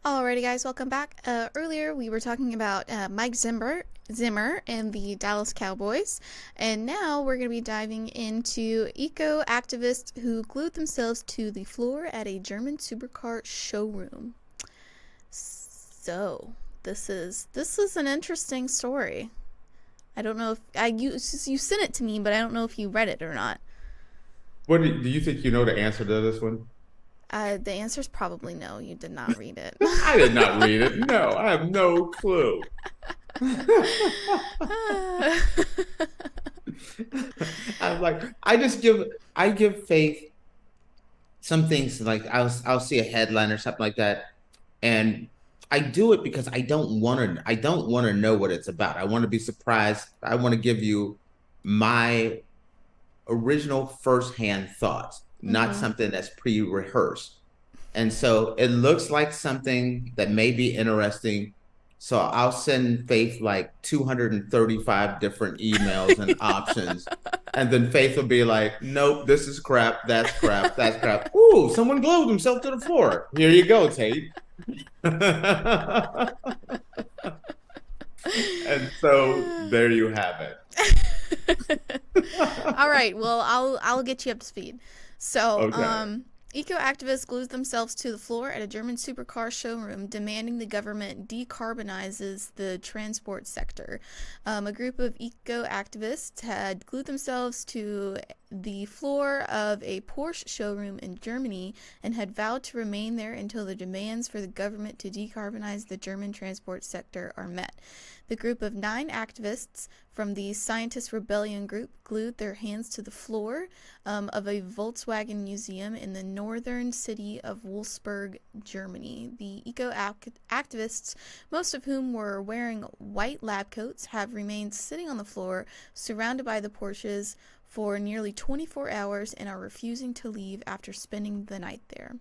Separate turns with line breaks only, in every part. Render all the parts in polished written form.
Alrighty, guys, welcome back. Earlier, we were talking about Mike Zimmer and the Dallas Cowboys, and now we're going to be diving into eco activists who glued themselves to the floor at a German supercar showroom. So, this is an interesting story. I don't know if you sent it to me, but I don't know if you read it or not.
What do you think you know the answer to this one?
The answer is probably no. You did not read it.
I did not read it. No, I have no clue. I'm like, I give Faith some things like I'll see a headline or something like that, and I do it because I don't want to know what it's about. I want to be surprised. I want to give you my original firsthand thoughts, not
Mm-hmm.
something that's pre-rehearsed. And so it looks like something that may be interesting. So I'll send Faith like 235 different emails and options. And then Faith will be like, nope, this is crap. That's crap. That's crap. Ooh, someone glued himself to the floor. Here you go, Tate. And so there you have it.
All right. Well, I'll get you up to speed. So,
Okay.
eco activists glued themselves to the floor at a German supercar showroom, demanding the government decarbonizes the transport sector. A group of eco activists had glued themselves to the floor of a Porsche showroom in Germany and had vowed to remain there until the demands for the government to decarbonize the German transport sector are met. The group of 9 activists from the Scientist Rebellion group glued their hands to the floor of a Volkswagen museum in the northern city of Wolfsburg, Germany. The eco activists, most of whom were wearing white lab coats, have remained sitting on the floor, surrounded by the Porsches, for nearly 24 hours and are refusing to leave after spending the night there.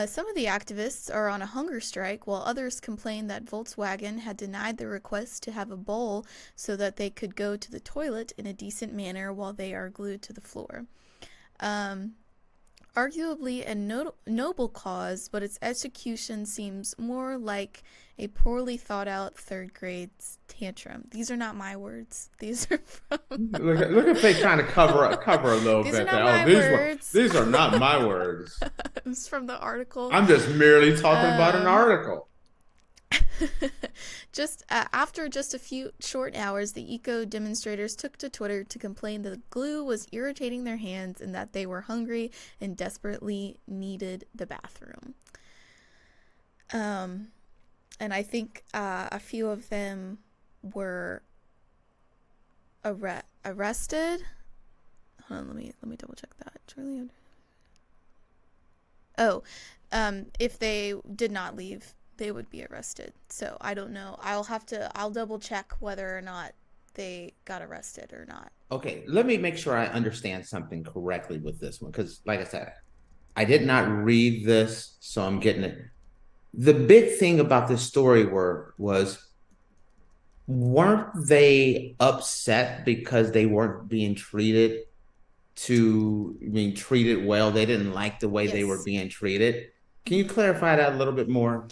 Some of the activists are on a hunger strike, while others complain that Volkswagen had denied their request to have a bowl so that they could go to the toilet in a decent manner while they are glued to the floor. Um, Arguably a noble cause, but its execution seems more like a poorly thought out third grade tantrum. These are not my words. These are from.
Look at Faith trying to cover a little
These are
bit
not
there.
my
Oh,
words.
these are not my words.
It's from the article.
I'm just merely talking about an
Um,
article.
just after just a few short hours, the eco demonstrators took to Twitter to complain that the glue was irritating their hands and that they were hungry and desperately needed the bathroom. Um, and I think a few of them were arrested. Hold on, let me double check that. Charlie. Oh, if they did not leave, they would be arrested. So I don't know. I'll double check whether or not they got arrested or not.
Okay, let me make sure I understand something correctly with this one because, like I said, I did not read this, so I'm getting it. The big thing about this story was weren't they upset because they weren't being treated well? They didn't like the way they were
Yes.
being treated. Can you
Mm-hmm.
clarify that a little bit more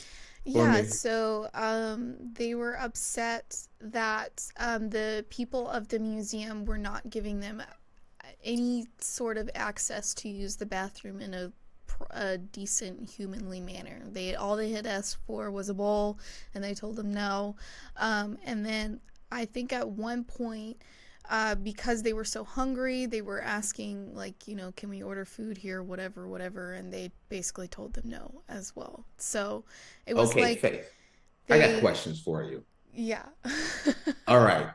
for
Yeah,
me?
so they were upset that the people of the museum were not giving them any sort of access to use the bathroom in a decent humanly manner. They had asked for was a bowl, and they told them no. And then I think at one point, because they were so hungry, they were asking like, can we order food here, whatever, whatever, and they basically told them no as well. So it was
Okay,
like
Faith, I got
they,
questions for you.
yeah.
All right.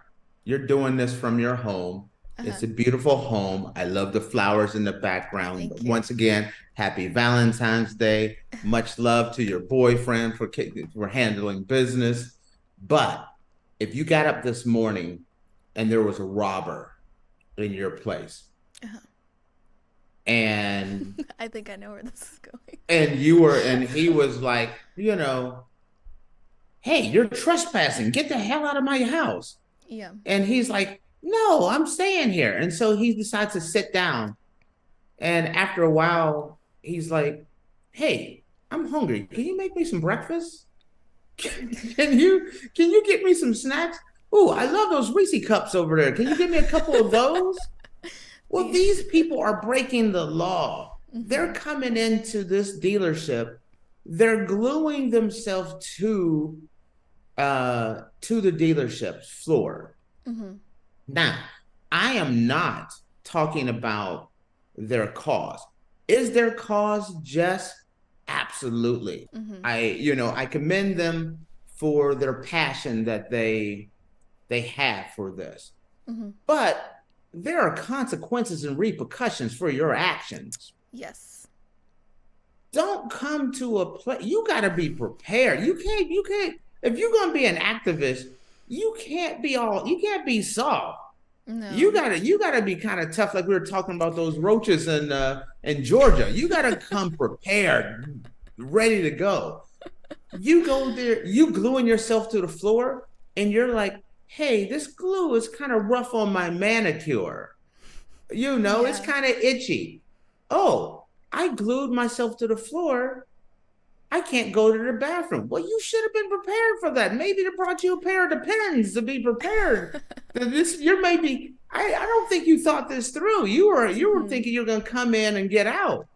You're doing this from your home.
Uh-huh.
It's a beautiful home. I love the flowers in the background.
Thank you.
Once again, happy Valentine's Day. Much love to your boyfriend for handling business. But if you got up this morning and there was a robber in your place
Uh-huh.
and
I think I know where this is going.
and he was like, hey, you're trespassing. Get the hell out of my house.
Yeah.
And he's like, no, I'm staying here. And so he decides to sit down. And after a while, he's like, hey, I'm hungry. Can you make me some breakfast? Can you get me some snacks? Oh, I love those Reese cups over there. Can you give me a couple of those? Well,
The
these people are breaking the law. They're
mm-hmm.
coming into this dealership. They're gluing themselves to the dealership floor.
Mm-hmm.
Now, I am not talking about their cause. Is their cause just? Absolutely.
Mm-hmm.
I commend them for their passion that they have for this.
Mm-hmm.
But there are consequences and repercussions for your actions.
Yes.
Don't come to a place. You got to be prepared. You can't, if you're going to be an activist, you can't be soft. You
No.
gotta you gotta be kind of tough, like we were talking about those roaches in Georgia. You gotta come prepared, ready to go. You go there, you gluing yourself to the floor, and you're like, hey, this glue is kind of rough on my manicure. It's
Yeah.
kind of itchy. Oh, I glued myself to the floor. I can't go to the bathroom. Well, you should have been prepared for that. Maybe they brought you a pair of Depends to be prepared. You're maybe. I don't think you thought this through. You were
Mm-hmm.
thinking you're gonna come in and get out.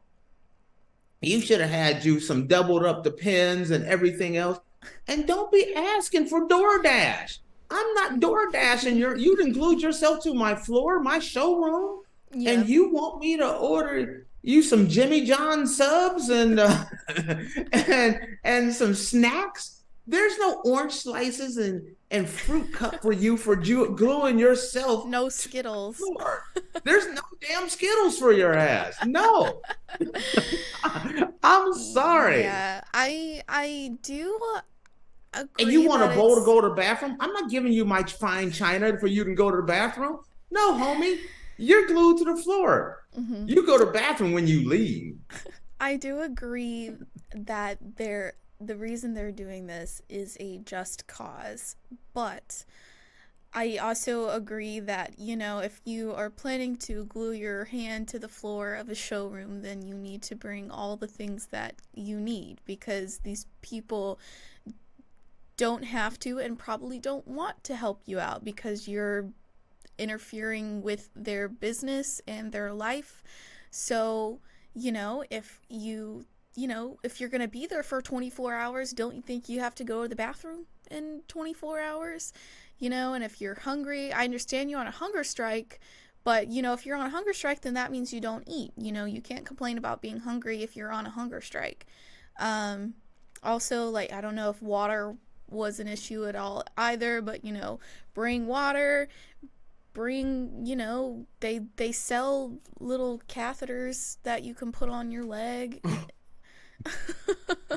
You should have had you some doubled up Depends and everything else. And don't be asking for DoorDash. I'm not DoorDashing. You didn't glue yourself to my floor, my showroom,
Yeah.
and you want me to order you some Jimmy John subs and some snacks. There's no orange slices and fruit cup for you for gluing yourself
No
to the
Skittles.
floor. There's no damn Skittles for your ass. No. I'm sorry.
Yeah. I do
And you
agree
want a
that
bowl to
it's
go to the bathroom? I'm not giving you my fine china for you to go to the bathroom. No, homie, you're glued to the floor.
mm-hmm.
You go to the bathroom when you leave.
I do agree that the reason they're doing this is a just cause, but I also agree that, if you are planning to glue your hand to the floor of a showroom, then you need to bring all the things that you need, because these people don't have to and probably don't want to help you out because you're interfering with their business and their life. So, if you're going to be there for 24 hours, don't you think you have to go to the bathroom in 24 hours? And if you're hungry, I understand you're on a hunger strike, but, if you're on a hunger strike, then that means you don't eat. You can't complain about being hungry if you're on a hunger strike. Also, like, I don't know if water was an issue at all either, but, bring water, they sell little catheters that you can put on your leg.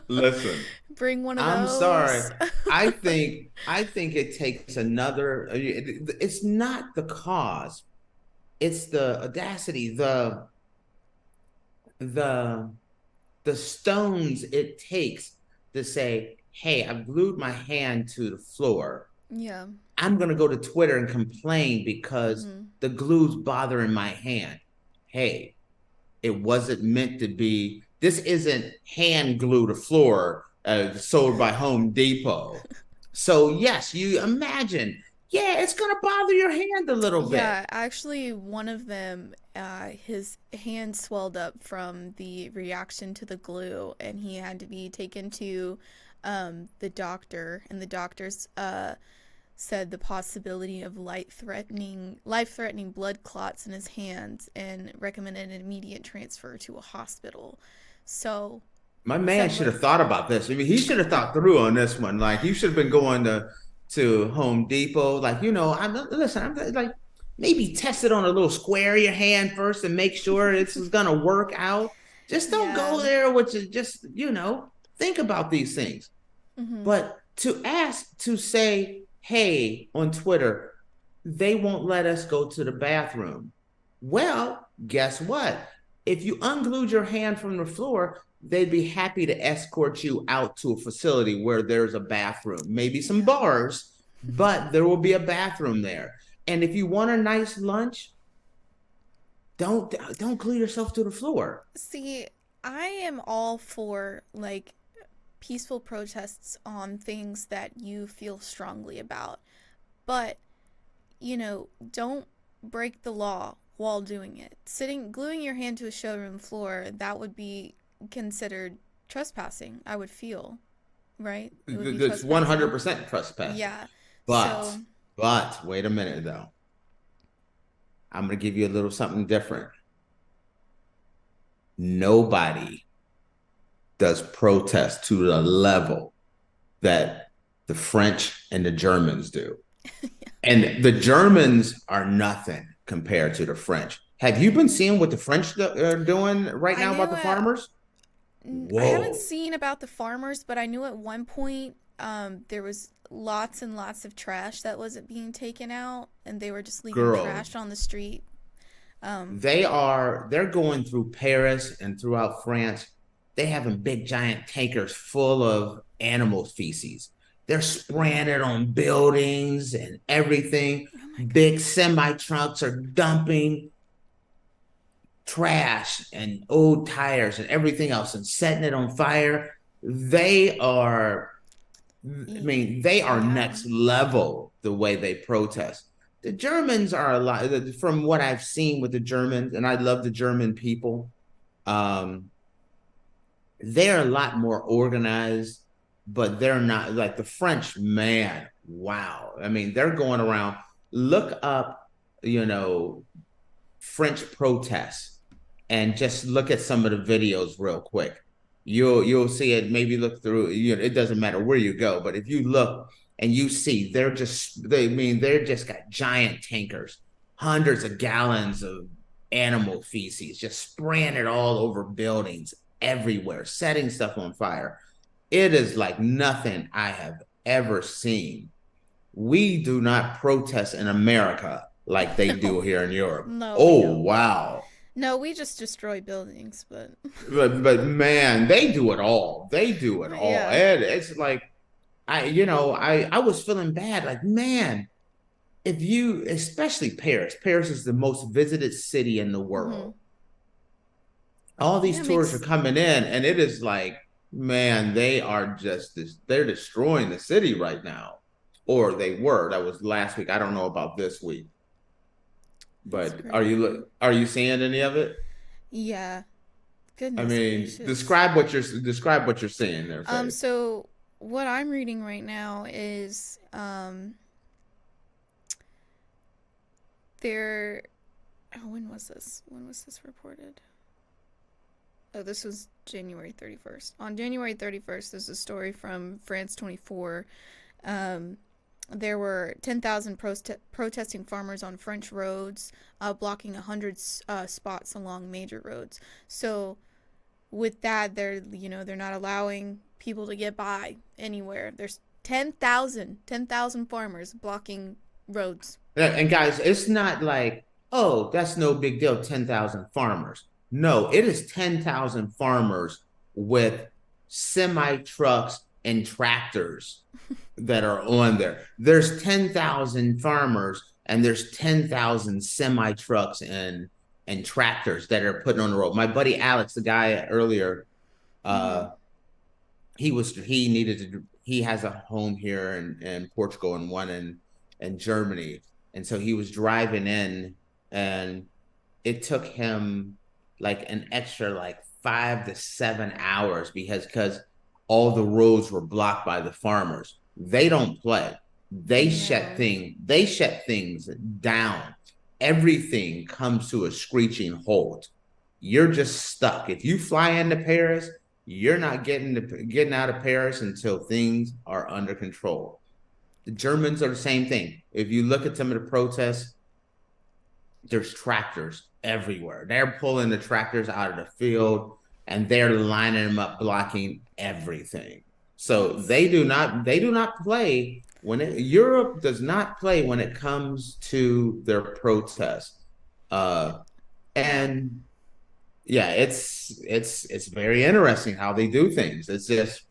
Listen,
Bring one of
I'm sorry.
those.
I think it takes another. It's not the cause. It's the audacity, the the stones it takes to say, "Hey, I've glued my hand to the floor.
Yeah.
I'm gonna go to Twitter and complain because
Mm-hmm.
the glue's bothering my hand." Hey, it wasn't meant to be. This isn't hand glue to floor sold by Home Depot. So yes, you imagine. Yeah, it's gonna bother your hand a little bit.
Yeah, actually, one of them, his hand swelled up from the reaction to the glue, and he had to be taken to the doctor, and the doctors said the possibility of life-threatening blood clots in his hands, and recommended an immediate transfer to a hospital. So,
My man
said
should
like,
have thought about this. I mean, he should have thought through on this one. Like, you should have been going to Home Depot. Like, I'm like maybe test it on a little square of your hand first and make sure it's gonna work out. Just don't
yeah,
go there, which is just think about these things.
mm-hmm,
But to ask to say, hey, on Twitter, they won't let us go to the bathroom. Well, guess what? If you unglued your hand from the floor, they'd be happy to escort you out to a facility where there's a bathroom, maybe some
yeah.
bars, but there will be a bathroom there. And if you want a nice lunch, don't glue yourself to the floor.
See, I am all for like peaceful protests on things that you feel strongly about. But, don't break the law while doing it. Gluing your hand to a showroom floor, that would be considered trespassing, I would feel, right? It would be
That's
trespassing.
100% trespassing.
Yeah.
But,
So,
wait a minute though. I'm going to give you a little something different. Nobody does protest to the level that the French and the Germans do. And the Germans are nothing compared to the French. Have you been
mhm.
seeing what the French are doing right
I
now about
knew
the farmers?
I haven't
Whoa,
seen about the farmers, but I knew at one point there was lots and lots of trash that wasn't being taken out, and they were just leaving
girl.
trash on the street. Um,
They're going through Paris and throughout France. They having big giant tankers full of animal feces. They're spraying it on buildings and everything.
oh my god.
Big semi trucks are dumping trash and old tires and everything else and setting it on fire. They are, I mean, they are
Yeah.
next level the way they protest. The Germans are a lot, from what I've seen with the Germans, and I love the German people. Um, they're a lot more organized, but they're not like the French, man. Wow. I mean, they're going around, look up, you know, French protests and just look at some of the videos real quick. You'll see it. Maybe look through. It doesn't matter where you go, but if you look and you see, they're just got giant tankers, hundreds of gallons of animal feces, just spraying it all over buildings everywhere, setting stuff on fire. It is like nothing I have ever seen. We do not protest in America like they do
No.
here in Europe.
No, we
Oh,
don't.
wow.
No, we just destroy buildings, but
But man, they do it all. They do it all.
yeah.
And it's like I was feeling bad. Like, man, if you, especially Paris is the most visited city in the
Mhm.
world. All
Yeah,
these
it
tourists are
makes
coming in, and it is like, man, they are just they're destroying the city right now. Or they were. That was last week. I don't know about this week.
that's
But
crazy.
are you seeing any of it?
Yeah.
I
Goodness
mean,
gracious.
describe what you're seeing there, Faith.
So what I'm reading right now is there oh, when was this? When was this reported? Oh, this was January 31st. On January 31st, there's a story from France 24. Um, there were 10,000 protesting farmers on French roads, blocking 100 spots along major roads. So with that, they're not allowing people to get by anywhere. There's 10,000 farmers blocking roads.
And guys, it's not like, oh, that's no big deal, 10,000 farmers. No, it is 10,000 farmers with semi trucks and tractors that are on there. There's 10,000 farmers and there's 10,000 semi trucks and tractors that are putting on the road. My buddy Alex, the guy earlier,
Mm-hmm.
uh, he has a home here in Portugal and one in Germany. And so he was driving in and it took him like an extra like 5 to 7 hours because all the roads were blocked by the farmers. They don't play.
No.
They shut things down. Everything comes to a screeching halt. You're just stuck. If you fly into Paris, you're not getting out of Paris until things are under control. The Germans are the same thing. If you look at some of the protests, there's tractors everywhere. They're pulling the tractors out of the field and they're lining them up, blocking everything. So
That's
they do not play Europe does not play when it comes to their protests. Uh,
yeah.
and yeah, it's very interesting how they do things. It's just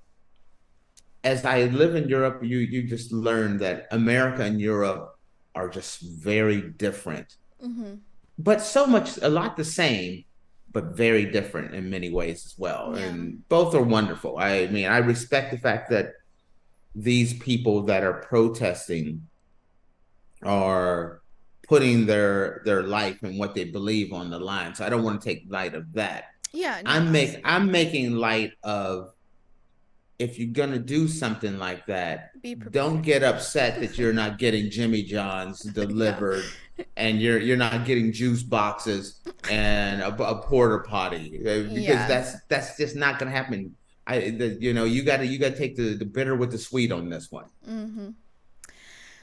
as I live in Europe, you just learn that America and Europe are just very different,
Mm-hmm.
but a lot the same, but very different in many ways as well.
Yeah.
And both are wonderful. I mean, I respect the fact that these people that are protesting are putting their life and what they believe on the line. So I don't want to take light of that.
Yeah, no,
I'm making light of, if you're gonna do something like that,
be prepared.
don't get upset that you're not getting Jimmy John's delivered and you're not getting juice boxes and a porter potty, because that's just not gonna happen. You gotta take the bitter with the sweet on this one.
Mm-hmm.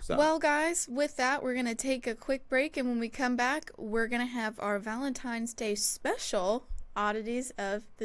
So.
Well, guys, with that, we're going to take a quick break, and when we come back, we're going to have our Valentine's Day special oddities of the day.